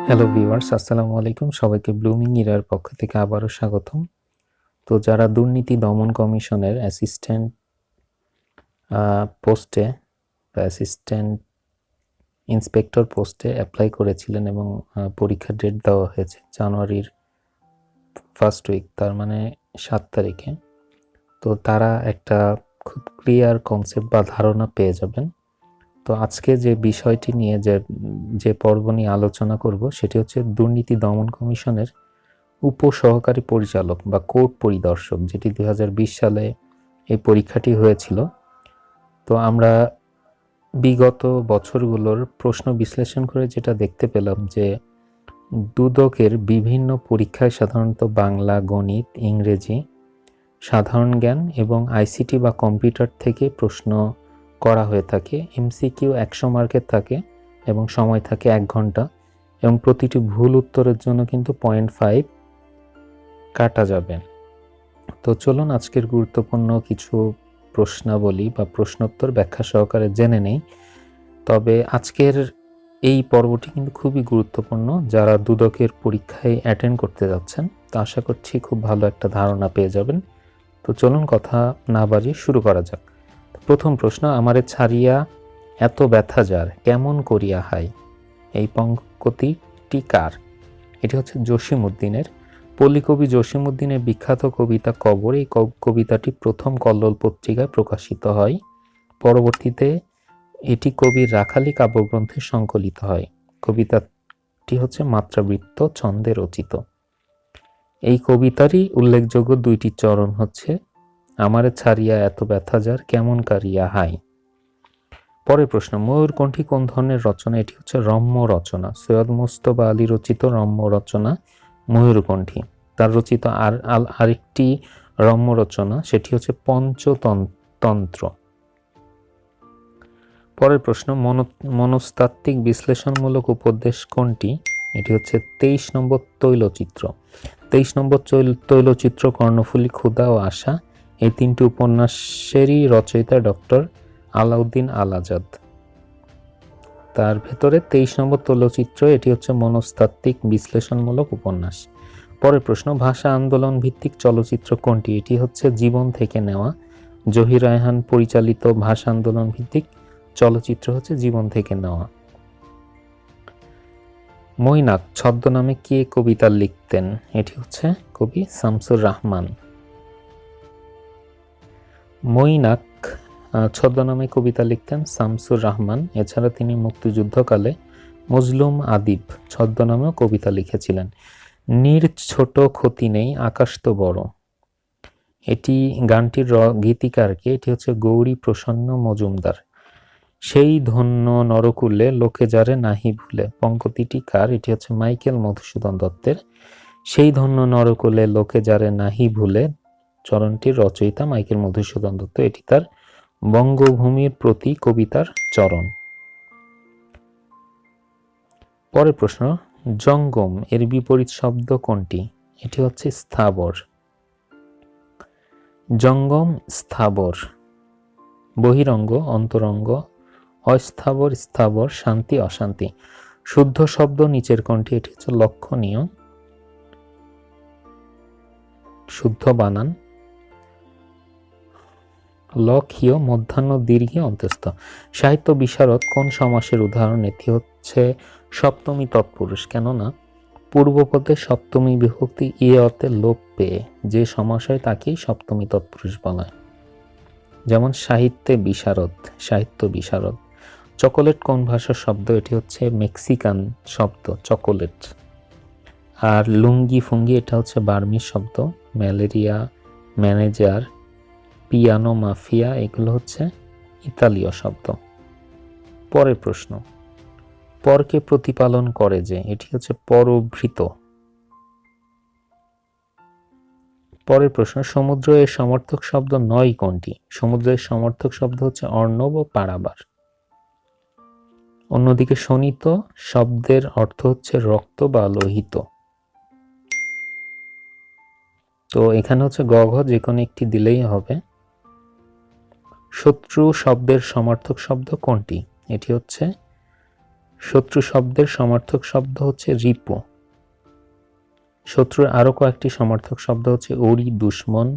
Hello viewers, আসসালামু আলাইকুম। সবাইকে ব্লুমিং ইরার পক্ষ থেকে আবারও স্বাগতম। তো যারা দুর্নীতি দমন কমিশনের অ্যাসিস্ট্যান্ট পোস্টে বা অ্যাসিস্ট্যান্ট ইন্সপেক্টর পোস্টে অ্যাপ্লাই করেছিলেন এবং পরীক্ষার ডেট দেওয়া হয়েছে জানুয়ারির ফার্স্ট উইক, তার মানে 7 তারিখে। তো তারা একটা খুব ক্লিয়ার কনসেপ্ট বা ধারণা পেয়ে যাবেন। তো আজকে যে বিষয়টি নিয়ে যে পর্ব নিয়ে আলোচনা করব সেটি হচ্ছে দুর্নীতি দমন কমিশনের উপসহকারী পরিচালক বা কোর্ট পরিদর্শক, যেটি 2020 সালে এই পরীক্ষাটি হয়েছিল। তো আমরা বিগত বছরগুলোর প্রশ্ন বিশ্লেষণ করে যেটা দেখতে পেলাম যে দুদকের বিভিন্ন পরীক্ষায় সাধারণত বাংলা, গণিত, ইংরেজি, সাধারণ জ্ঞান এবং আইসিটি বা কম্পিউটার থেকে প্রশ্ন করা হয়ে থাকে। এমসিকিউ 100 মার্কের থাকে এবং সময় থাকে 1 ঘন্টা, এবং প্রতিটি ভুল উত্তরের জন্য কিন্তু 0.5 কাটা যাবে। তো চলুন আজকের গুরুত্বপূর্ণ কিছু প্রশ্নাবলী বা প্রশ্নোত্তর ব্যাখ্যা সহকারে জেনে নেই। তবে আজকের এই পর্বটি কিন্তু খুবই গুরুত্বপূর্ণ যারা দুদকের পরীক্ষায় অ্যাটেন্ড করতে যাচ্ছেন। তো আশা করছি খুব ভালো একটা ধারণা পেয়ে যাবেন। তো চলুন কথা না বাড়িয়ে শুরু করা যাক। প্রথম প্রশ্ন, আমারে ছাড়িয়া এত ব্যথা যার কেমন করিয়া হাই। এই পঙ্ক্তিটি কার? এটি হচ্ছে জসিমউদ্দিনের। পল্লী কবি জসিমউদ্দিনের বিখ্যাত কবিতা কবর, এই কবিতাটি প্রথম কল্লোল পত্রিকায় প্রকাশিত হয়। পরবর্তীতে এটি কবির রাখালি কাব্যগ্রন্থে সংকলিত হয়। কবিতাটি হচ্ছে মাত্রাবৃত্ত ছন্দে রচিত। এই কবিতারই উল্লেখযোগ্য 2টি চরণ হচ্ছে আমারে ছাড়িয়া এত ব্যথা যার কেমন কারিয়া হাই। পরের প্রশ্ন, ময়ূরকণ্ঠী কোন ধরনের রচনা? এটি হচ্ছে রম্য রচনা। সৈয়দ মুজতবা আলী রচিত রম্য রচনা ময়ূরকণ্ঠী। তার রচিত আরেকটি রম্য রচনা সেটি হচ্ছে পঞ্চতন্ত্র। পরের প্রশ্ন, মনস্তাত্ত্বিক বিশ্লেষণমূলক উপদেশ কোনটি? এটি হচ্ছে 23 নম্বর তৈলচিত্র। 23 নম্বর তৈলচিত্র, কর্ণফুলী, ক্ষুধা ও আশা, এই 3টি উপন্যাসেরই রচয়িতা ডক্টর আলাউদ্দিন আল আজাদ। তার ভেতরে 23 নম্বর তৈলচিত্র এটি হচ্ছে মনস্তাত্ত্বিক বিশ্লেষণমূলক উপন্যাস। পরের প্রশ্ন, ভাষা আন্দোলন ভিত্তিক চলচ্চিত্র কোনটি? এটি হচ্ছে জীবন থেকে নেওয়া। জহির রায়হান পরিচালিত ভাষা আন্দোলন ভিত্তিক চলচ্চিত্র হচ্ছে জীবন থেকে নেওয়া। মৈনাক ছদ্মনামে কে কবিতা লিখতেন? এটি হচ্ছে কবি শামসুর রাহমান। মৈনাক ছদ্মনামে কবিতা লিখতেন শামসুর রাহমান। এছাড়া তিনি মুক্তিযুদ্ধকালে মজলুম আদিব ছদ্মনামেও কবিতা লিখেছিলেন। নীর ছোট ক্ষতি নেই আকাশ তো বড়, এটি গানটির গীতিকারকে? এটি হচ্ছে গৌরী প্রসন্ন মজুমদার। সেই ধন্য নরকুলে লোকে যারে নাহি ভুলে, পঙ্ক্তিটি কার? এটি হচ্ছে মাইকেল মধুসূদন দত্তের। সেই ধন্য নরকুলে লোকে যারে নাহি ভুলে চরণটির রচয়িতা মাইকেল মধুসূদন দত্ত। এটি তার বঙ্গভূমির প্রতি কবিতার চরণ। পরের প্রশ্ন, জঙ্গম এর বিপরীত শব্দ কোনটি? এটি হচ্ছে স্থাবর। জঙ্গম স্থাবর। বহিরঙ্গ অন্তরঙ্গ, অস্থাবর স্থাবর, শান্তি অশান্তি। শুদ্ধ শব্দ নিচের কোনটি? এটি হচ্ছে লক্ষণীয়। শুদ্ধ বানান লক্ষীয়, মধ্যাহ্ন দীর্ঘে অন্তস্থ। সাহিত্য বিশারদ কোন সমাসের উদাহরণ? এটি হচ্ছে সপ্তমী তৎপুরুষ। কেননা পূর্বপদে সপ্তমী বিভক্তি এ অর্থে লোপ পেয়ে যে সমাস হয় তাকেই সপ্তমী তৎপুরুষ বলা হয়। যেমন সাহিত্যে বিশারদ, সাহিত্য বিশারদ। চকোলেট কোন ভাষার শব্দ? এটি হচ্ছে মেক্সিকান শব্দ চকোলেট। আর লুঙ্গি ফুঙ্গি এটা হচ্ছে বার্মিজ শব্দ। ম্যালেরিয়া, ম্যানেজার, পিয়ানো, মাফিয়া এগুলো হচ্ছে ইতালীয় শব্দ। পরের প্রশ্ন, পরকে প্রতিপালন করে যে? এটি হচ্ছে পরভৃত। পরের প্রশ্ন, সমুদ্র এর সমর্থক শব্দ নয় কোনটি? সমুদ্রের সমর্থক শব্দ হচ্ছে অর্ণব ও পারাবার। অন্যদিকে শোণিত শব্দের অর্থ হচ্ছে রক্ত বা লোহিত। তো এখানে হচ্ছে গ ঘ যে কোনো একটি দিলেই হবে। শত্রু শব্দের সমার্থক শব্দ কোনটি? এটি হচ্ছে শত্রু শব্দের সমার্থক শব্দ হচ্ছে রিপু। শত্রুর আরো কয়েকটি সমার্থক শব্দ হচ্ছে ওরি, দুশ্মন,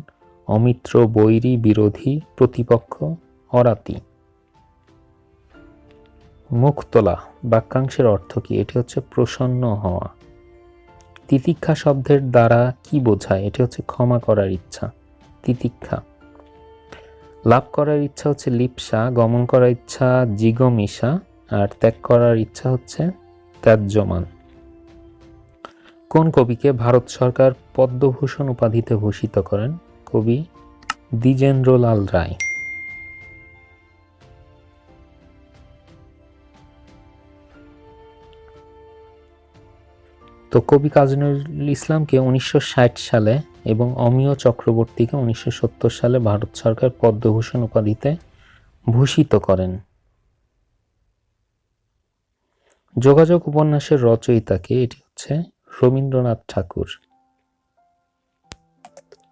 অমিত্র, বৈরী, বিরোধী, প্রতিপক্ষ, অরাতি। মুখতোলা বাক্যাংশের অর্থ কি? এটি হচ্ছে প্রসন্ন হওয়া। তিতিক্ষা শব্দের দ্বারা কি বোঝায়? এটি হচ্ছে ক্ষমা করার ইচ্ছা, তিতিক্ষা। লাভ করার ইচ্ছা হচ্ছে লিপ্সা, গমন করার ইচ্ছা জিগমিষা, আর ত্যাগ করার ইচ্ছা হচ্ছে ত্যায্যমান। কোন কবিকে ভারত সরকার পদ্মভূষণ উপাধিতে ভূষিত করেন? কবি দ্বিজেন্দ্রলাল রায়। তো কবি কাজী নজরুল ইসলামকে 1960 সালে এবং অমিয় চক্রবর্তীকে 1970 সালে ভারত সরকার পদ্মভূষণ উপাধিতে ভূষিত করেন। যোগাযোগ উপন্যাসের রচয়িতাকে? এটি হচ্ছে রবীন্দ্রনাথ ঠাকুর।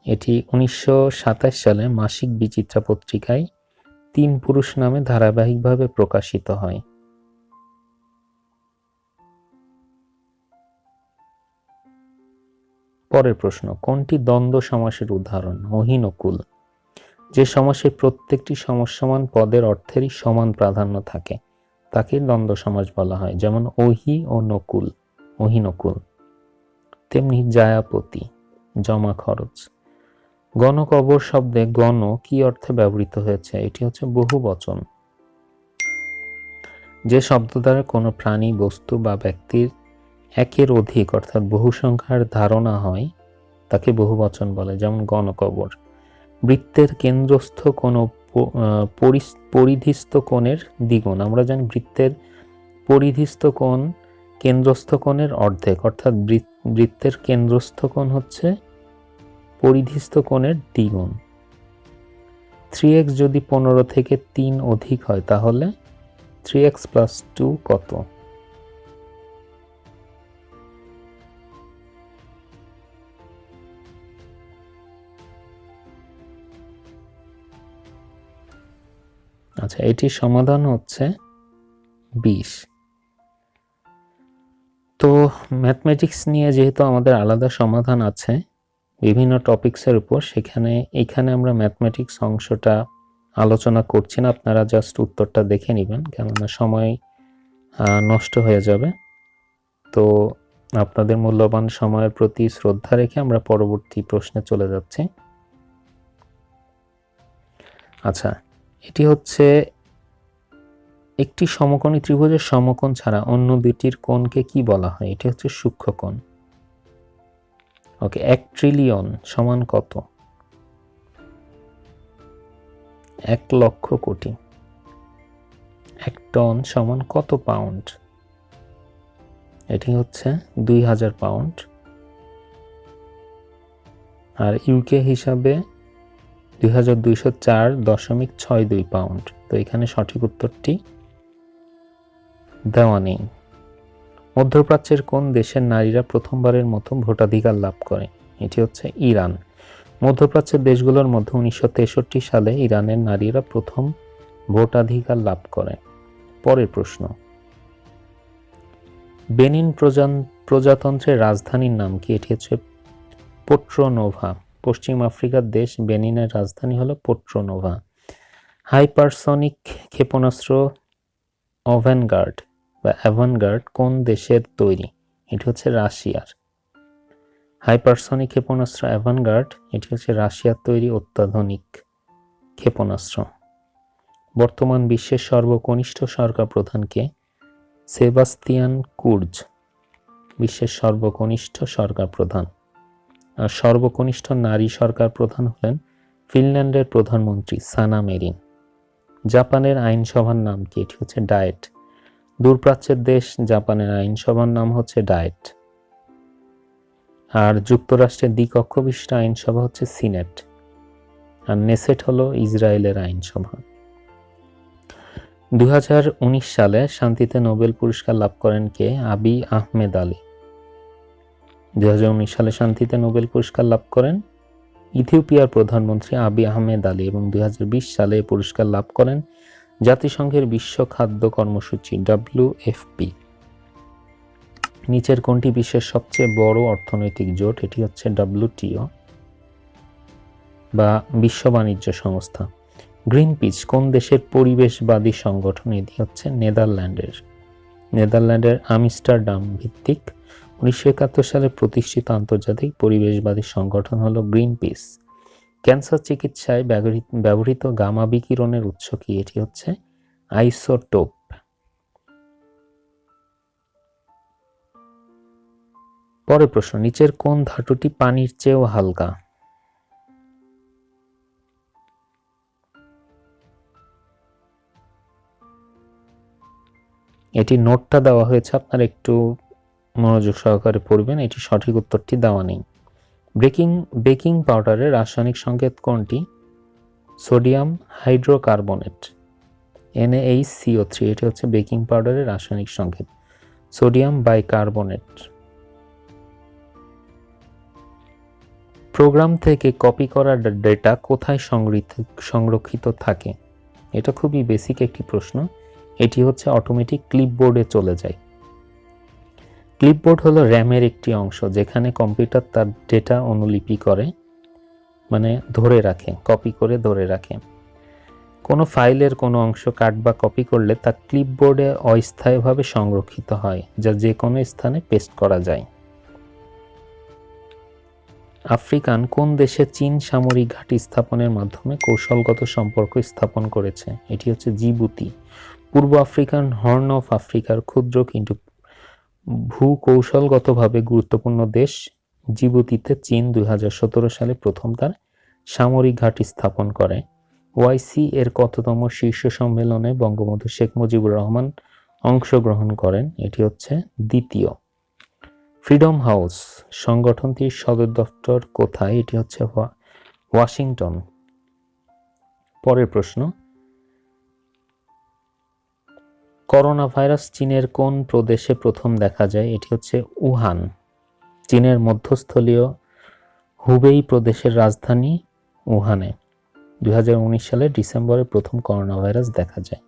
এটি 1927 সালে মাসিক বিচিত্রা পত্রিকায় 3 পুরুষ নামে ধারাবাহিকভাবে প্রকাশিত হয়। পরের প্রশ্ন, কোনটি দ্বন্দ্ব সমাসের উদাহরণ? অহিনকুল। যে সমাসের প্রত্যেকটি সমসমান পদের অর্থেরই সমান প্রাধান্য থাকে তাকে দ্বন্দ্ব সমাস বলা হয়, যেমন অহি ও নকুল, অহিনকুল। তেমনি জায়াপতি, জমা খরচ। গণকবর শব্দে গণ কি অর্থে ব্যবহৃত হয়েছে? এটি হচ্ছে বহুবচন। যে শব্দ দ্বারা কোনো প্রাণী, বস্তু বা ব্যক্তির একের অধিক অর্থাৎ বহু সংখ্যার ধারণা হয় তাকে বহুবচন বলে, যেমন গণকবর। বৃত্তের কেন্দ্রস্থ কোন পরিধিস্থ কোণের দ্বিগুণ। আমরা জানি বৃত্তের পরিধিস্থ কোণ কেন্দ্রস্থ কোণের অর্ধেক, অর্থাৎ বৃত্তের কেন্দ্রস্থ কোণ হচ্ছে পরিধিস্থ কোণের দ্বিগুণ। 3x যদি 15 থেকে 3 অধিক হয় তাহলে 3x + 2 কত? আচ্ছা, এটির সমাধান হচ্ছে 20। তো ম্যাথমেটিক্স নিয়ে যেহেতু আমাদের আলাদা সমাধান আছে বিভিন্ন টপিকসের উপর, এখানে আমরা ম্যাথমেটিক্স অংশটা আলোচনা করছি না, আপনারা জাস্ট উত্তরটা দেখে নেবেন, কেননা সময় নষ্ট হয়ে যাবে। তো আপনাদের মূল্যবান সময়ের প্রতি শ্রদ্ধা রেখে আমরা পরবর্তী প্রশ্নে চলে যাচ্ছি। আচ্ছা, এটি হচ্ছে একটি সমকোণী ত্রিভুজের সমকোণ ছাড়া অন্য দুটির কোণকে কি বলা হয়? এটি হচ্ছে সূক্ষ্মকোণ। ওকে, 1 ট্রিলিয়ন সমান কত? 1 লক্ষ কোটি। 1 টন সমান কত পাউন্ড? এটি হচ্ছে 2000 পাউন্ড। আর ইউকে হিসাবে 2204.62 পাউন্ড। তো এখানে সঠিক উত্তরটি দেওয়া নেই। মধ্যপ্রাচ্যের কোন দেশের নারীরা প্রথমবারের মতো ভোটাধিকার লাভ করে? এটি হচ্ছে ইরান। মধ্যপ্রাচ্যের দেশগুলোর মধ্যে 1963 সালে ইরানের নারীরা প্রথম ভোটাধিকার লাভ করে। পরের প্রশ্ন, বেনিন প্রজাতন্ত্রের রাজধানীর নাম কি? এটি হচ্ছে পোর্ট্রোনোভা। পশ্চিম আফ্রিকার দেশ বেনিনের রাজধানী হলো পোর্ট্রোনোভা। হাইপারসনিক ক্ষেপণাস্ত্র অ্যাভানগার্ড কোন দেশের তৈরি? এটি হচ্ছে রাশিয়ার। হাইপারসনিক ক্ষেপণাস্ত্র অ্যাভানগার্ড এটি হচ্ছে রাশিয়ার তৈরি অত্যাধুনিক ক্ষেপণাস্ত্র। বর্তমান বিশ্বের সর্বকনিষ্ঠ সরকার প্রধানকে? সেবাস্তিয়ান কুর্জ বিশ্বের সর্বকনিষ্ঠ সরকার প্রধান। আর সর্বকনিষ্ঠ নারী সরকার প্রধান হলেন ফিনল্যান্ডের প্রধানমন্ত্রী সানা মেরিন। জাপানের আইনসভার নাম কি? এটি হচ্ছে ডায়েট। দূরপ্রাচ্যের দেশ জাপানের আইনসভার নাম হচ্ছে ডায়েট। আর যুক্তরাষ্ট্রের দ্বিকক্ষ বিশিষ্ট আইনসভা হচ্ছে সিনেট। আর নেসেট হলো ইসরায়েলের আইনসভা। 2019 সালে শান্তিতে নোবেল পুরস্কার লাভ করেন কে? আবি আহমেদ আলী। 2019 সালে শান্তিতে নোবেল পুরস্কার লাভ করেন ইথিওপিয়ার প্রধানমন্ত্রী আবি আহমেদ আলী, এবং 2020 সালে পুরস্কার লাভ করেন জাতিসংঘের বিশ্ব খাদ্য কর্মসূচি WFP। নিচের কোনটি বিশ্বের সবচেয়ে বড় অর্থনৈতিক জোট? এটি হচ্ছে WTO বা বিশ্ব বাণিজ্য সংস্থা। গ্রিনপিস কোন দেশের পরিবেশবাদী সংগঠন? এটি হচ্ছে নেদারল্যান্ডের আমস্টারডাম ভিত্তিক 1971 সালে প্রতিষ্ঠিত আন্তর্জাতিক পরিবেশবাদী সংগঠন হলো গ্রিনপিস। ক্যান্সার চিকিৎসায় ব্যবহৃত গামা বিকিরণের উৎস কি? এটি হচ্ছে আইসোটোপ। পরের প্রশ্ন, নিচের কোন ধাতুটি পানির চেয়েও হালকা? এটি নোটটা দেওয়া হয়েছে, আপনারা একটু মনোযোগ সহকারে পড়বেন। এটি সঠিক উত্তরটি দেওয়া নেই। বেকিং পাউডারের রাসায়নিক সংকেত কোনটি? Sodium hydrocarbonate, NaHCO3। এটি হচ্ছে বেকিং পাউডারের রাসায়নিক সংকেত, সোডিয়াম বাইকার্বনেট। প্রোগ্রাম থেকে কপি করা ডেটা কোথায় সংরক্ষিত থাকে? এটা খুবই বেসিক একটি প্রশ্ন। এটি হচ্ছে অটোমেটিক ক্লিপবোর্ডে চলে যায়। ক্লিপবোর্ড হলো র্যামের একটি অংশ, যেখানে কম্পিউটার তার ডেটা অনুলিপি করে, মানে ধরে রাখে, কপি করে ধরে রাখে। কোনো ফাইলের কোনো অংশ কাট বা কপি করলে তা ক্লিপবোর্ডে অস্থায়ীভাবে সংরক্ষিত হয়, যা যে কোনো স্থানে পেস্ট করা যায়। আফ্রিকান কোন দেশে চীন সামরিক ঘাঁটি স্থাপনের মাধ্যমে কৌশলগত সম্পর্ক স্থাপন করেছে? এটি হচ্ছে জিবুতি। পূর্ব আফ্রিকান হর্ন অফ আফ্রিকার ক্ষুদ্র কিন্তু ভূকৌশলগতভাবে গুরুত্বপূর্ণ দেশ জিবুতিতে চীন 2017 সালে প্রথম তার সামরিক ঘাঁটি স্থাপন করে। ওআইসি এর কততম শীর্ষ সম্মেলনে বঙ্গবন্ধু শেখ মুজিবুর রহমান অংশগ্রহণ করেন? এটি হচ্ছে দ্বিতীয়। ফ্রিডম হাউস সংগঠনটির সদর দপ্তর কোথায়? এটি হচ্ছে ওয়াশিংটন। পরের প্রশ্ন, করোনা ভাইরাস চীনের কোন প্রদেশে প্রথম দেখা যায়? এটি হচ্ছে উহান। চীনের মধ্যস্থলীয় হুবেই প্রদেশের রাজধানী উহানে 2019 সালের ডিসেম্বরে প্রথম করোনা ভাইরাস দেখা যায়।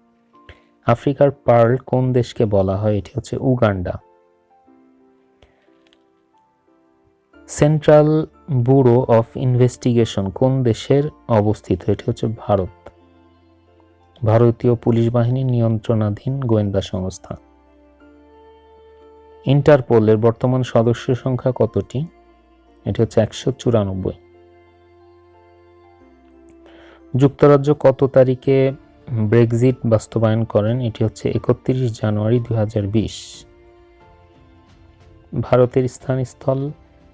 আফ্রিকার পার্ল কোন দেশকে বলা হয়? এটি হচ্ছে Uganda. Central bureau of investigation কোন দেশের অবস্থিত? এটি হচ্ছে ভারত। ভারতীয় পুলিশ বাহিনীর নিয়ন্ত্রণাধীন গোয়েন্দা সংস্থা। ইন্টারপোলের বর্তমান সদস্য সংখ্যা কতটি? এটি হচ্ছে 194। যুক্তরাজ্য কত তারিখে ব্রেক্সিট বাস্তবায়ন করেন? এটি হচ্ছে 31 জানুয়ারি 2020। ভারতের স্থানস্থল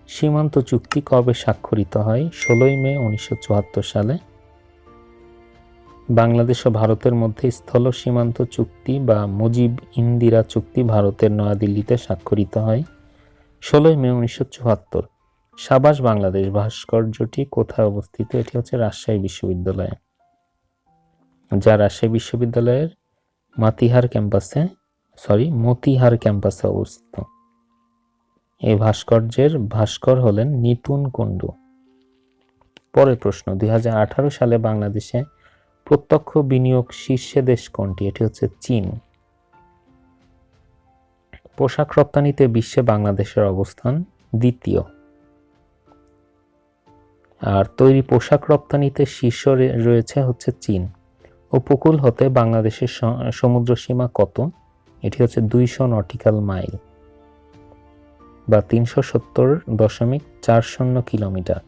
সীমান্ত চুক্তি কবে স্বাক্ষরিত হয়? 16 মে 1974 সালে। বাংলাদেশ ও ভারতের মধ্যে স্থল সীমান্ত চুক্তি বা মুজিব ইন্দিরা চুক্তি ভারতের নয়াদিল্লিতে স্বাক্ষরিত হয় 16 মে 1974। সাবাস বাংলাদেশ ভাস্কর্যটি কোথায় অবস্থিত? এটি হচ্ছে রাজশাহী বিশ্ববিদ্যালয়ে, যা রাজশাহী বিশ্ববিদ্যালয়ের মতিহার ক্যাম্পাসে অবস্থিত। এই ভাস্কর্যের ভাস্কর হলেন নিতুন কুণ্ডু। পরের প্রশ্ন, 2018 সালে বাংলাদেশে প্রত্যক্ষ বিনিয়োগ শীর্ষে দেশ কোনটি? এটি হচ্ছে চীন। পোশাক রপ্তানিতে বিশ্বে বাংলাদেশের অবস্থান দ্বিতীয়। আর তৈরি পোশাক রপ্তানিতে শীর্ষ রয়েছে হচ্ছে চীন। উপকূল হতে বাংলাদেশের সমুদ্র সীমা কত? এটি হচ্ছে 200 নটিক্যাল মাইল বা 370.40 কিলোমিটার।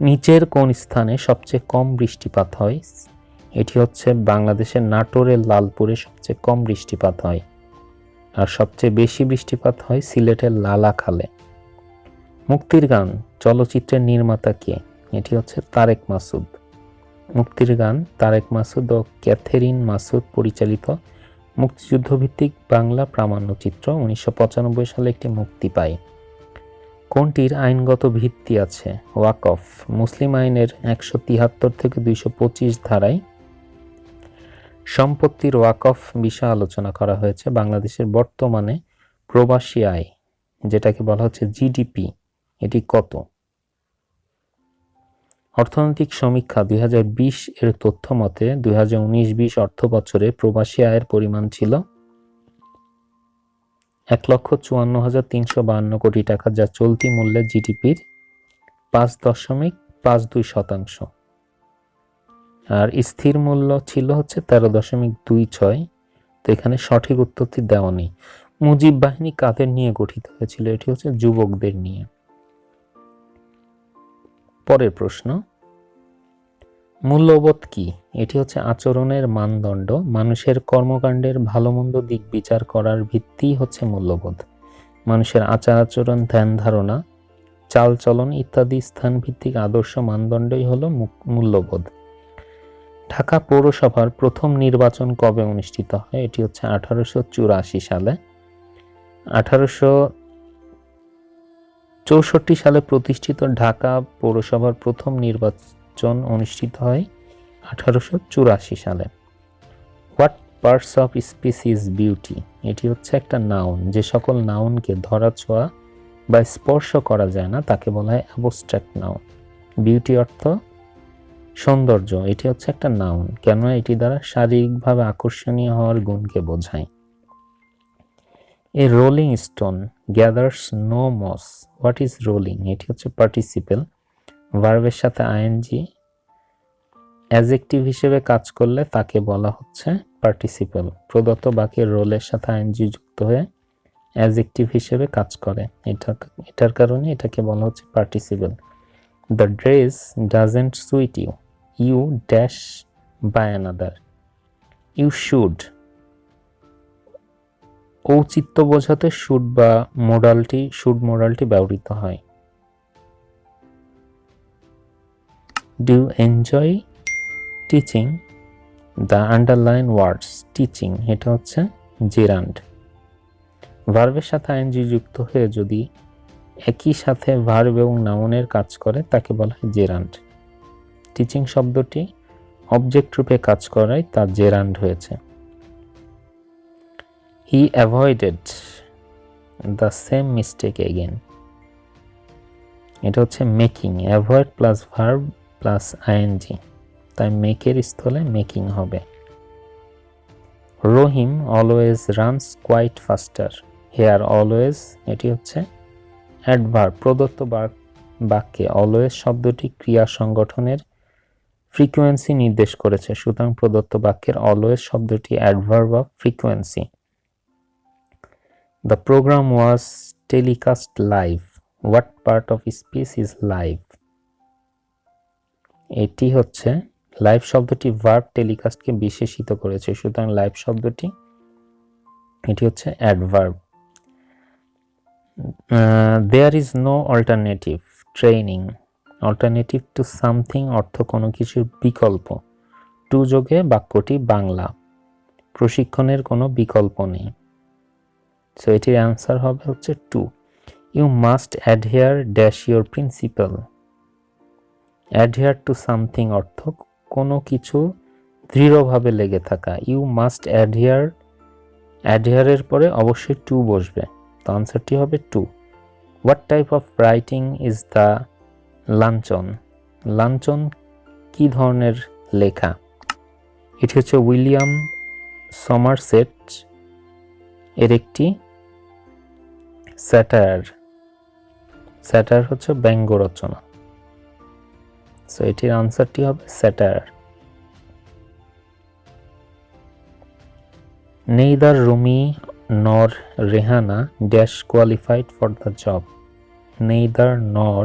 নিচের কোন স্থানে সবচেয়ে কম বৃষ্টিপাত হয়? এটি হচ্ছে বাংলাদেশের নাটোরের লালপুরে সবচেয়ে কম বৃষ্টিপাত হয়, আর সবচেয়ে বেশি বৃষ্টিপাত হয় সিলেটের লালাখালে। মুক্তির গান চলচ্চিত্রের নির্মাতা কে? এটি হচ্ছে তারেক মাসুদ। মুক্তির গান তারেক মাসুদ ও ক্যাথেরিন মাসুদ পরিচালিত মুক্তিযুদ্ধভিত্তিক বাংলা প্রামাণ্যচিত্র 1995 সালে একটি মুক্তি পায়। কোনটির আইনগত ভিত্তি আছে? ওয়াকফ। মুসলিম আইনের 173 থেকে 225 ধারায় সম্পত্তির ওয়াকফ বিষয়ে আলোচনা করা হয়েছে। বাংলাদেশের বর্তমানে প্রবাসী আয়, যেটাকে বলা হচ্ছে জিডিপি, এটি কত? অর্থনৈতিক সমীক্ষা 2020 এর তথ্য মতে 2019-20 অর্থ বছরে প্রবাসী আয়ের পরিমাণ ছিল 1,54,352 কোটি টাকা, যা চলতি মূল্যে জিডিপির 5.52%। আর স্থির মূল্য ছিল হচ্ছে 13.26। তো এখানে সঠিক উত্তরটি দেওয়া নেই। মুজিব বাহিনী কাদের নিয়ে গঠিত হয়েছিল? এটি হচ্ছে যুবকদের নিয়ে। পরের প্রশ্ন, মূল্যবোধ কি? এটি হচ্ছে আচরণের মানদণ্ড। মানুষের কর্মকাণ্ডের ভালো মন্দ দিক বিচার করার ভিত্তি হচ্ছে মূল্যবোধ। মানুষের আচার আচরণ, ধ্যান ধারণা, চালচলন ইত্যাদি স্থানভিত্তিক আদর্শ মানদণ্ডই হলো মূল্যবোধ। ঢাকা পৌরসভার প্রথম নির্বাচন কবে অনুষ্ঠিত হয়? এটি হচ্ছে 1884 সালে। 1864 সালে প্রতিষ্ঠিত ঢাকা পৌরসভার প্রথম নির্বাচন অনুষ্ঠিত হয় 1884 সালে। What parts of speech is beauty? এটি হচ্ছে একটা নাউন। যে সকল নাউনকে ধরা ছোঁয়া বা স্পর্শ করা যায় না তাকে বলা হয় অ্যাবস্ট্রাক্ট নাউন। বিউটি অর্থ সৌন্দর্য। এটি হচ্ছে একটা নাউন, কেন এটি দ্বারা শারীরিকভাবে আকর্ষণীয় হওয়ার গুণকে বোঝায়। A rolling stone gathers no moss. What is rolling? এটি হচ্ছে পার্টিসিপেল। ভার্বের সাথে আইএনজি অ্যাডজেক্টিভ হিসেবে কাজ করলে তাকে বলা হচ্ছে পার্টিসিপেল। প্রদত্ত বাক্যের রোলের সাথে আইএনজি যুক্ত হয়ে অ্যাডজেক্টিভ হিসেবে কাজ করে, এটার কারণে এটাকে বলা হচ্ছে participle. The dress doesn't suit you, you dash by another. You should, ঔচিত্য বোঝাতে শুড বা মোডালটি ব্যবহৃত হয়। Do you enjoy teaching? The underline words teaching, এটা হচ্ছে জেরান্ড। ভার্বের সাথে আইএনজি যুক্ত হয়ে যদি একই সাথে ভার্ব এবং নাউনের কাজ করে তাকে বলা হয় জেরান্ড। টিচিং শব্দটি অবজেক্ট রূপে কাজ করায় তা জেরান্ড হয়েছে। He avoided the same mistake again. এটা হচ্ছে making. Avoid plus verb plus ING, তাই মেকের স্থলে মেকিং হবে। Rahim always runs quite faster. Here always, এটি হচ্ছে অ্যাডভার্ব। প্রদত্ত বাক্যে অলওয়েজ শব্দটি ক্রিয়া সংগঠনের ফ্রিকোয়েন্সি নির্দেশ করেছে, সুতরাং প্রদত্ত বাক্যের অলওয়েজ শব্দটি adverb of frequency. The program was telecast live. What part of speech is live? এটি হচ্ছে লাইভ শব্দটি ভার্ব টেলিকাস্টকে বিশেষিত করেছে, সুতরাং লাইভ শব্দটি এটি হচ্ছে adverb. There is no alternative training. Alternative to something অর্থ কোনো কিছুর বিকল্প। টু যোগে বাক্যটি বাংলা। প্রশিক্ষণের কোনো বিকল্প নেই, সো এটির অ্যান্সার হবে হচ্ছে to. You must adhere dash your principle. Adhere to something অর্থ কোনো কিছু দৃঢ়ভাবে লেগে থাকা। ইউ মাস্ট অ্যাডহেয়ার, অ্যাডহেয়ারের পরে অবশ্যই টু বসবে, তো আনসারটি হবে to. What type of writing is the luncheon? Luncheon কি ধরনের লেখা? এটি হচ্ছে উইলিয়াম সমারসেট এর একটি স্যাটায়ার। স্যাটায়ার হচ্ছে ব্যঙ্গ রচনা, সো এটির আনসারটি হবে স্যাটায়ার। নেইদার রুমি নর Rehana dash qualified for the job. Neither নর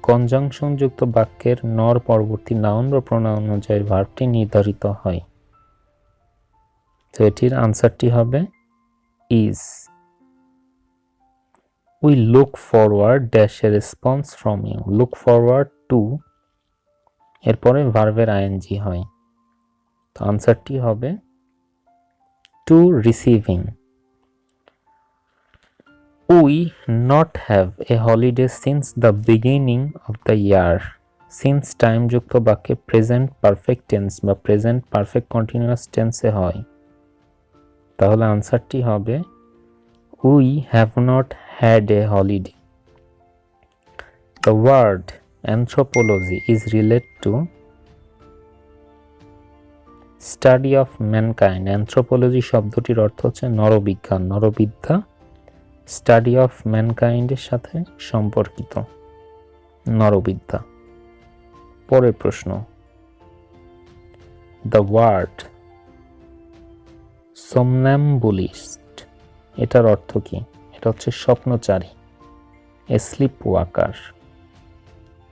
কনজাংশন যুক্ত বাক্যের নর পরবর্তী নাউন বা প্রোনাউন অনুযায়ী ভার্বটি নির্ধারিত হয়, তো এটির আনসারটি হবে is. We look forward dash a response from you. Look forward to এরপরে ভার্বের আইএনজি হয়, তো আনসারটি হবে to receiving. We not have a holiday since the beginning of the year. Since time যুক্ত বাক্যে প্রেজেন্ট পারফেক্ট টেন্স বা present perfect continuous টেন্সে হয়, তাহলে আনসারটি হবে we have not had a holiday. The word anthropology is related to study of mankind. Anthropology শব্দটির অর্থ হচ্ছে নরবিজ্ঞান, নরবিদ্যা। স্টাডি অফ ম্যানকাইন্ডের সাথে সম্পর্কিত, নরবিদ্যা। পরের প্রশ্ন, দ্য ওয়ার্ড somnambulist এটার অর্থ কি? এটা হচ্ছে স্বপ্নচারী, স্লিপ ওয়াকার,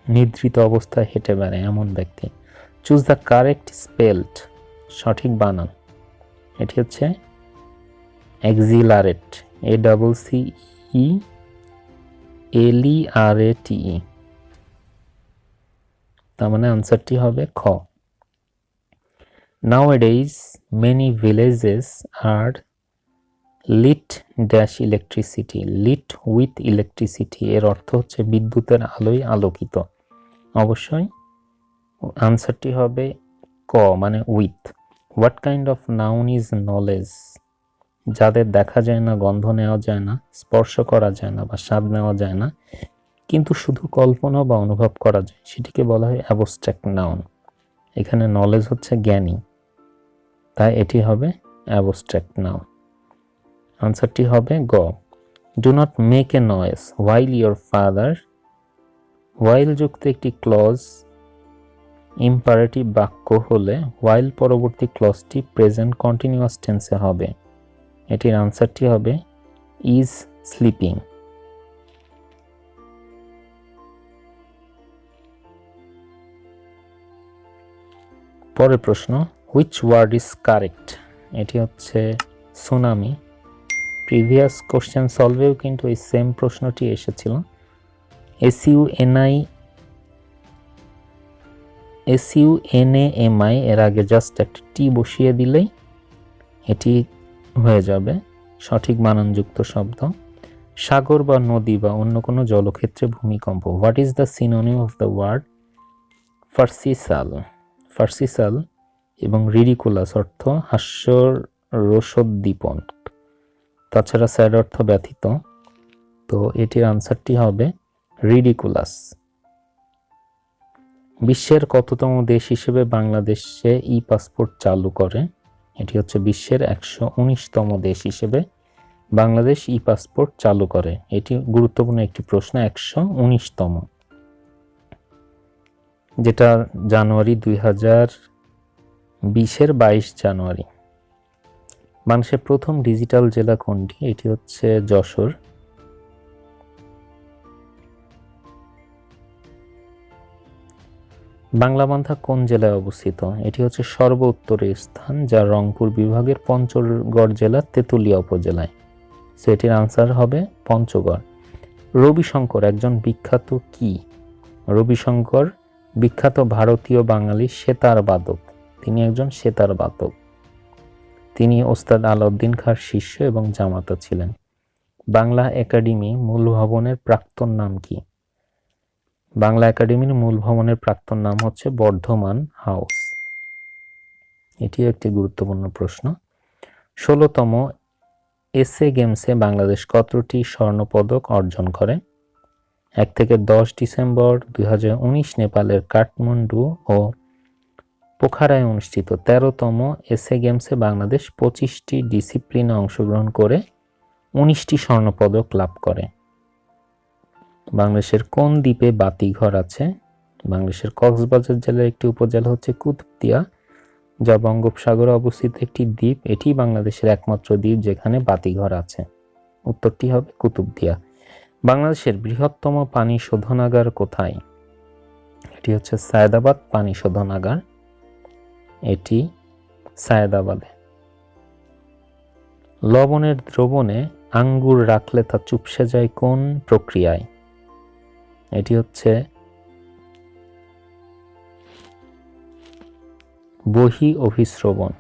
নিদ্রিত অবস্থায় হেঁটে বেড়ায় এমন ব্যক্তি। চুজ দ্য কারেক্ট স্পেলড, সঠিক বানান। এটি হচ্ছে এক্সিলারেট, ACCELERATE, তার মানে আনসারটি হবে খ। Nowadays many villages are lit dash electricity, lit with electricity এর অর্থ হচ্ছে বিদ্যুতের আলোয় আলোকিত। অবশ্যই আনসারটি হবে ক, মানে with. What kind of noun is knowledge, যাদের দেখা যায় না, গন্ধ নেওয়া যায় না, স্পর্শ করা যায় না বা স্বাদ নেওয়া যায় না, কিন্তু শুধু কল্পনা বা অনুভব করা যায়, সেটিকে বলা হয় অ্যাবস্ট্রাক্ট নাউন। এখানে নলেজ হচ্ছে জ্ঞানী, তাই এটি হবে অ্যাবস্ট্রাক্ট নাউন। আনসারটি হবে গ। Do not make a noise while your father, while যুক্ত একটি ক্লজ ইম্পারেটিভ বাক্য হলে হোয়াইল পরবর্তী ক্লজটি প্রেজেন্ট কন্টিনিউয়াস টেন্সে হবে। এটির আনসারটি হবে ইজ স্লিপিং। পরের প্রশ্ন, হুইচ ওয়ার্ড ইজ কারেক্ট? এটি হচ্ছে সুনামি। প্রিভিয়াস কোশ্চেন সলভেও কিন্তু এই সেম প্রশ্নটি এসেছিল। SUNAMI এর আগে জাস্ট একটা টি বসিয়ে দিলেই এটি হয়ে যাবে সঠিক বানানযুক্ত শব্দ। সাগর বা নদী বা অন্য কোনো জলক্ষেত্রে ভূমিকম্প। What is the synonym of the word farcical? Farcical এবং রিডিকুলাস অর্থ হাস্যরসোদ্দীপন, তাছাড়া স্যাড অর্থ ব্যথিত। তো এটির আনসারটি হবে রিডিকুলাস। বিশ্বের কততম দেশ হিসেবে বাংলাদেশে ই পাসপোর্ট চালু করে? এটি হচ্ছে বিশ্বের 119তম দেশ হিসেবে বাংলাদেশ ই পাসপোর্ট চালু করে। এটি গুরুত্বপূর্ণ একটি প্রশ্ন। 119তম, যেটা জানুয়ারি 2020-এর 22 জানুয়ারি। বাংলাদেশের প্রথম ডিজিটাল জেলা কোনটি? এটি হচ্ছে যশোর। বাংলাবান্ধা কোন জেলায় অবস্থিত? এটি হচ্ছে সর্ব উত্তরের স্থান, যা রংপুর বিভাগের পঞ্চগড় জেলার তেঁতুলিয়া উপজেলায়। সো এটির আনসার হবে পঞ্চগড়। রবিশঙ্কর একজন বিখ্যাত কি? রবিশঙ্কর বিখ্যাত ভারতীয় বাঙালি সেতার বাদক। তিনি একজন সেতার বাদক। তিনি ওস্তাদ আলাউদ্দিন খাঁর শিষ্য এবং জামাতা ছিলেন। বাংলা একাডেমি মূল ভবনের প্রাক্তন নাম কি? বাংলা একাডেমির মূল ভবনের প্রাক্তন নাম হচ্ছে বর্ধমান হাউস। এটিও একটি গুরুত্বপূর্ণ প্রশ্ন। 16তম এসএ গেমসে বাংলাদেশ কতটি স্বর্ণপদক অর্জন করে? 1 থেকে 10 ডিসেম্বর 2019 নেপালের কাঠমান্ডু ও পোখারায় অনুষ্ঠিত 13তম এসএ গেমসে বাংলাদেশ 25টি ডিসিপ্লিনে অংশগ্রহণ করে 19টি স্বর্ণপদক লাভ করে। বাংলাদেশের কোন দ্বীপে বাতিঘর আছে? বাংলাদেশের কক্সবাজার জেলার একটি উপজেলা হচ্ছে কুতুবদিয়া, যা বঙ্গোপসাগরে অবস্থিত একটি দ্বীপ। এটি বাংলাদেশের একমাত্র দ্বীপ যেখানে বাতিঘর আছে। উত্তরটি হবে কুতুবদিয়া। বাংলাদেশের বৃহত্তম পানি শোধনাগার কোথায়? এটি হচ্ছে সায়েদাবাদ পানি শোধনাগার। এটি সায়েদাবাদে। লবণের দ্রবণে আঙ্গুর রাখলে তা চুপসে যায় কোন প্রক্রিয়ায়? এটি হচ্ছে বহি অভিস্রবণ।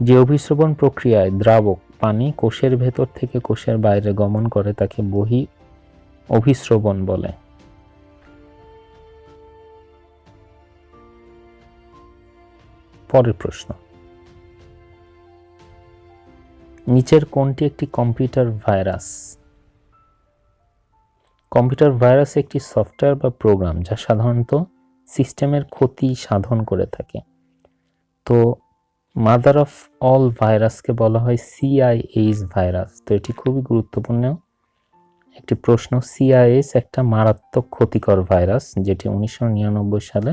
যে অভিস্রবণ প্রক্রিয়ায় দ্রাবক পানি কোষের ভেতর থেকে কোষের বাইরে গমন করে তাকে বহি অভিস্রবণ বলে। পরের প্রশ্ন, নিচের কোনটি একটি কম্পিউটার ভাইরাস? কম্পিউটার ভাইরাস একটি সফটওয়্যার বা প্রোগ্রাম যা সাধারণত সিস্টেমের ক্ষতি সাধন করে থাকে। তো মাদার অফ অল ভাইরাসকে বলা হয় সিআইএইচ ভাইরাস। তো এটি খুবই গুরুত্বপূর্ণ একটি প্রশ্ন। সিআইএইচ একটা মারাত্মক ক্ষতিকর ভাইরাস যেটি 1999 সালে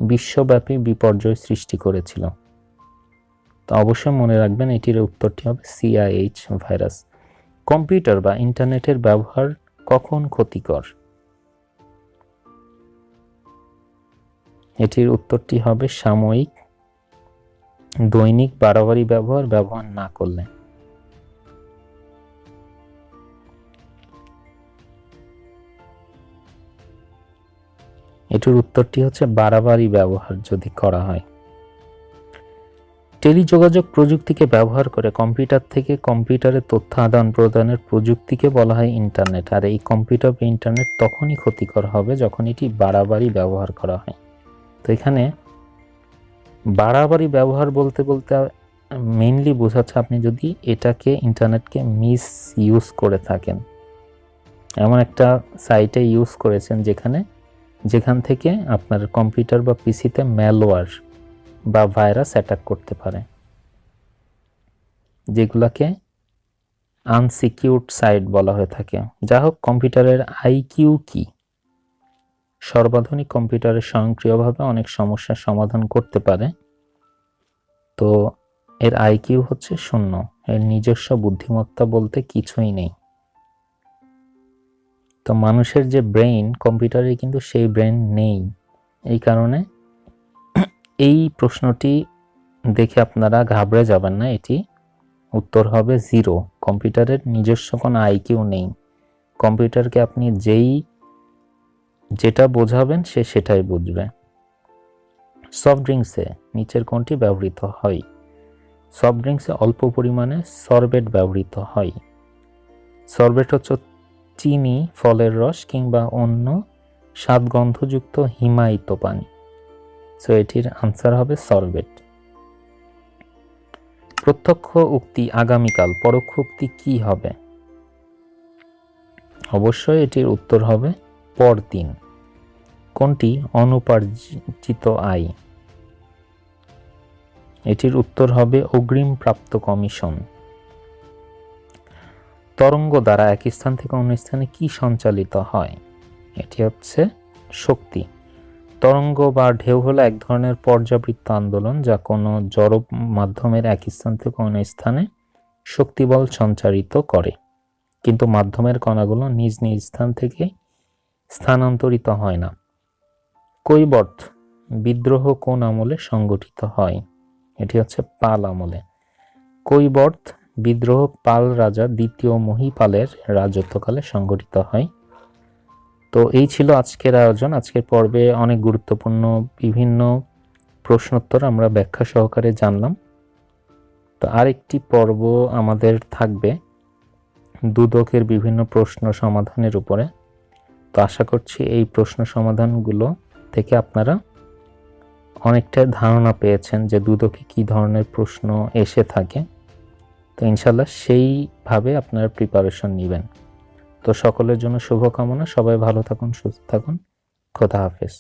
বিশ্বব্যাপী বিপর্যয় সৃষ্টি করেছিল। তো অবশ্যই মনে রাখবেন এটির উত্তরটি হবে সিআইএইচ ভাইরাস। কম্পিউটার বা ইন্টারনেটের ব্যবহার কখন ক্ষতিকর? এটির উত্তরটি হবে সাময়িক, দৈনিক বাড়াবাড়ি ব্যবহার না করলে। এটির উত্তরটি হচ্ছে বাড়াবাড়ি ব্যবহার যদি করা হয়। টেলিযোগাযোগ প্রযুক্তিকে ব্যবহার করে কম্পিউটার থেকে কম্পিউটারে তথ্য আদান প্রদানের প্রযুক্তিকে বলা হয় ইন্টারনেট। আর এই কম্পিউটার বা ইন্টারনেট তখনই ক্ষতিকর হবে যখন এটি বাড়াবাড়ি ব্যবহার করা হয়। তো এখানে বাড়াবাড়ি ব্যবহার বলতে বলতে মেইনলি বোঝাচ্ছে আপনি যদি এটাকে ইন্টারনেটকে মিস ইউজ করে থাকেন, এমন একটা সাইটে ইউজ করেছেন যেখান থেকে আপনার কম্পিউটার বা পিসিতে ম্যালওয়্যার বা ভাইরাস অ্যাটাক করতে পারে, যেগুলোকে আনসিকিউরড সাইট বলা হয়ে থাকে। যা হোক, কম্পিউটারের আইকিউ কি? সর্বাধুনিক কম্পিউটারের স্বয়ংক্রিয়ভাবে অনেক সমস্যার সমাধান করতে পারে। তো এর আইকিউ হচ্ছে 0। এর নিজস্ব বুদ্ধিমত্তা বলতে কিছুই নেই। তো মানুষের যে ব্রেইন, কম্পিউটারে কিন্তু সেই ব্রেইন নেই। এই কারণে এই প্রশ্নটি দেখে আপনারা ঘাবড়ে যাবেন না, এটি উত্তর হবে 0। কম্পিউটারের নিজস্ব কোনো আইকিউ নেই। কম্পিউটারকে আপনি যেটা বোঝাবেন সে সেটাই বুঝবে। সফট ড্রিঙ্কসে নিচের কোনটি ব্যবহৃত হয়? সফট ড্রিঙ্কসে অল্প পরিমাণে সরবেট ব্যবহৃত হয়। সরবেট হচ্ছে চিনি, ফলের রস কিংবা অন্য স্বাদগন্ধযুক্ত হিমায়িত পানি। সো এটির আনসার হবে সরবেট। প্রত্যক্ষ উক্তি আগামীকাল, পরোক্ষ উক্তি কি হবে? অবশ্যই এটির উত্তর হবে পরদিন। কোনটি অনুপার্জিত আয়? এটির উত্তর হবে অগ্রিম প্রাপ্ত কমিশন। তরঙ্গ দ্বারা এক স্থান থেকে অন্য স্থানে কি সঞ্চালিত হয়? এটি হচ্ছে শক্তি। তরঙ্গ বা ঢেউ হলো এক ধরনের পর্যাবৃত্ত আন্দোলন যা কোনো জড় মাধ্যমের এক স্থান থেকে অন্য স্থানে শক্তিবল সঞ্চারিত করে, কিন্তু মাধ্যমের কণাগুলো নিজ নিজ স্থান থেকে স্থানান্তরিত হয় না। কৈবর্ত বিদ্রোহ কোন আমলে সংগঠিত হয়? এটি হচ্ছে পাল আমলে। কৈবর্ত বিদ্রোহ পাল রাজা দ্বিতীয় মহীপালের রাজত্বকালে সংগঠিত হয়। তো এই ছিল আজকের আয়োজন। আজকের পর্বে অনেক গুরুত্বপূর্ণ বিভিন্ন প্রশ্নোত্তর আমরা ব্যাখ্যা সহকারে জানলাম। তো আরেকটি পর্ব আমাদের থাকবে দুদকের বিভিন্ন প্রশ্ন সমাধানের উপরে। তো আশা করছি এই প্রশ্ন সমাধানগুলো থেকে আপনারা অনেকটা ধারণা পেয়েছেন যে দুদকে কি ধরনের প্রশ্ন এসে থাকে। তো ইনশাল্লাহ সেইভাবে আপনারা প্রিপারেশন নেবেন। তো সকলের জন্য শুভকামনা। সবাই ভালো থাকুন, সুস্থ থাকুন। খোদা হাফেজ।